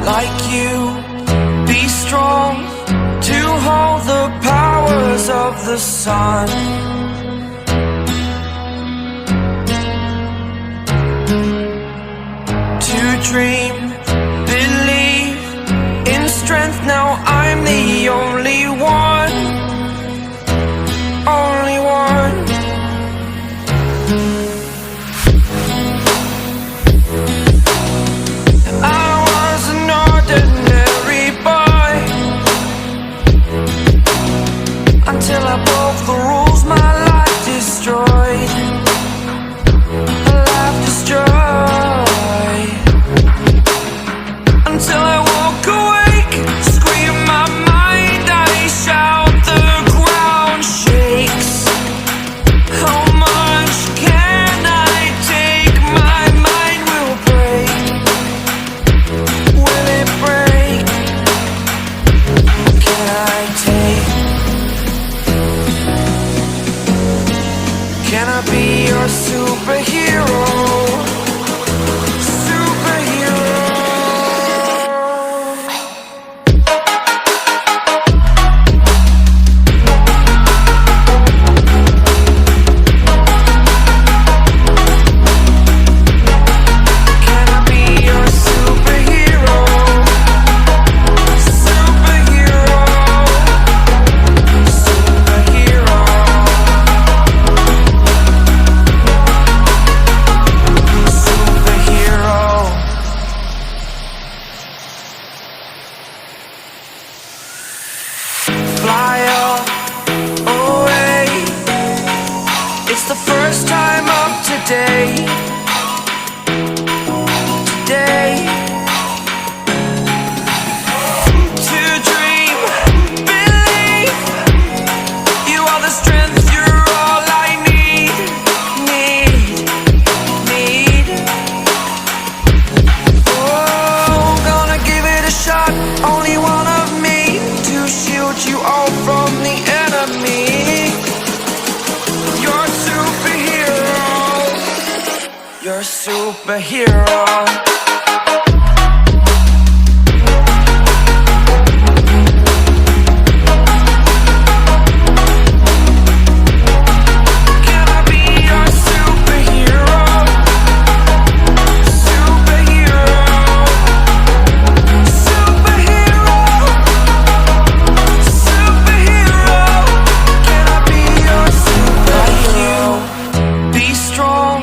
like you. Be strong to hold the powers of the sun. To dream, believe in strength. Now I'm the only one, only one. I was an ordinary boy until I broke the rules. My life destroyed, a life destroyed. Until I woke awake, scream my mind, I shout, the ground shakes. How much can I take? My mind will break. Will it break? Can I take? Can I be your superhero? Fly away. It's the first time of today. Today. To dream, believe. You are the strength, you're all I need. Oh, gonna give it a shot. Only one of me to shield you all from the enemy. You're a superhero. You're a superhero. Can I be your superhero? Superhero. Superhero. Superhero. Can I be your superhero? Be strong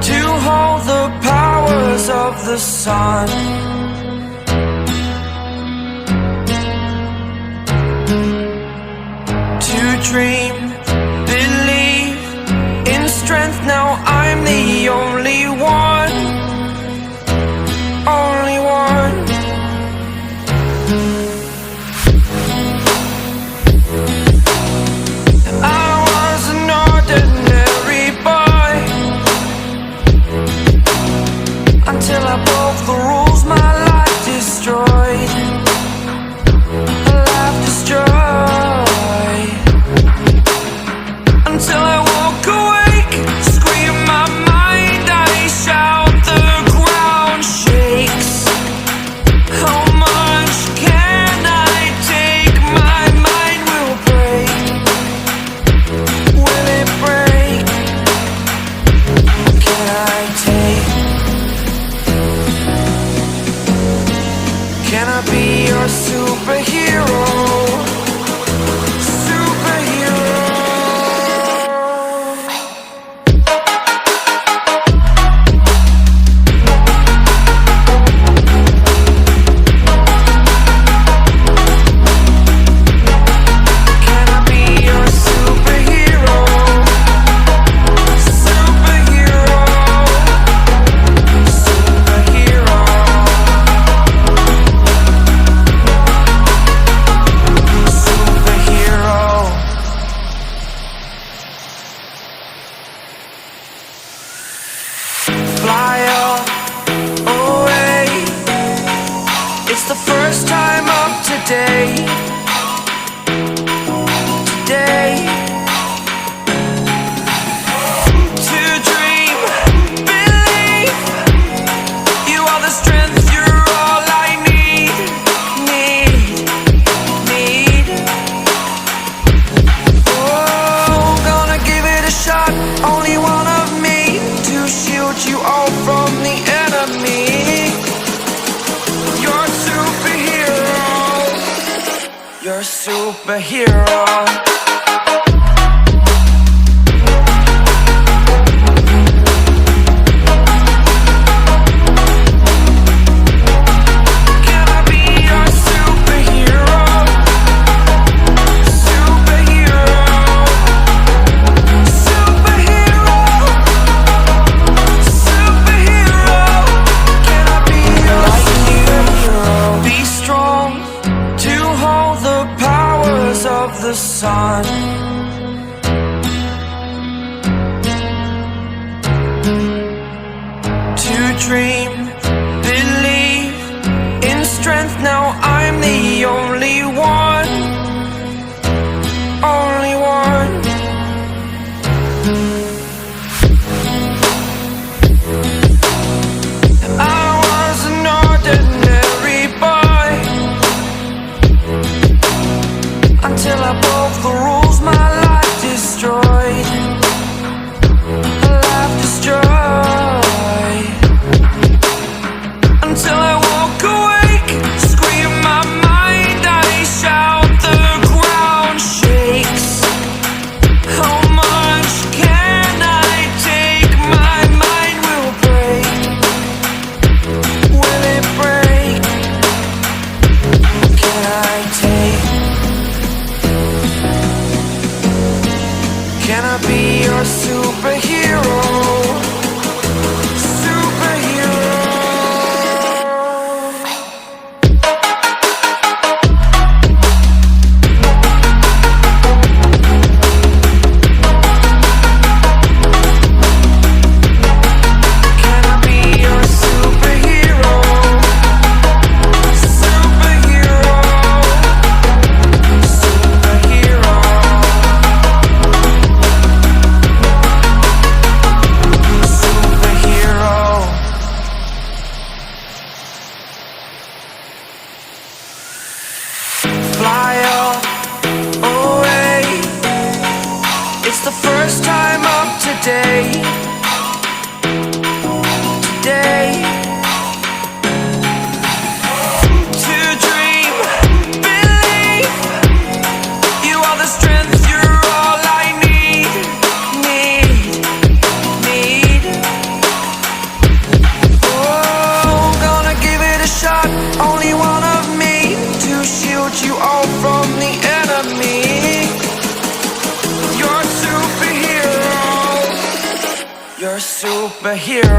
to hold the powers of the sun. To dream, believe in strength. Now I'm the only one, only one. I was an ordinary boy until I broke the rules. My life destroyed, a life destroyed. Until I woke awake, scream my mind, I shout, the ground shakes. How much can I take? My mind will break. Will it break? Can I take? Can I be your superhero? Superhero. Can I be your superhero? Superhero. Superhero. Superhero. Fly away. It's the first time of today. Today. To dream, believe. You are the strength, you're all I need. superhero. Of the sun, to dream, believe in strength. Now I'm the only one, only one. I was an ordinary boy until I broke the rules, my life destroyed. Life destroyed. Until I walk awake, scream my mind, I shout, the ground shakes. How much can I take? My mind will break. Will it break? Can I take? Can I be your superhero? Superhero. Can I be your superhero? Superhero. Superhero. Fly away. It's the first time of today. Today. To dream, believe. You are the strength, you're all I need. Need. Oh, gonna give it a shot. Only one of me to shield you all from the enemy. You're a superhero. You're a superhero.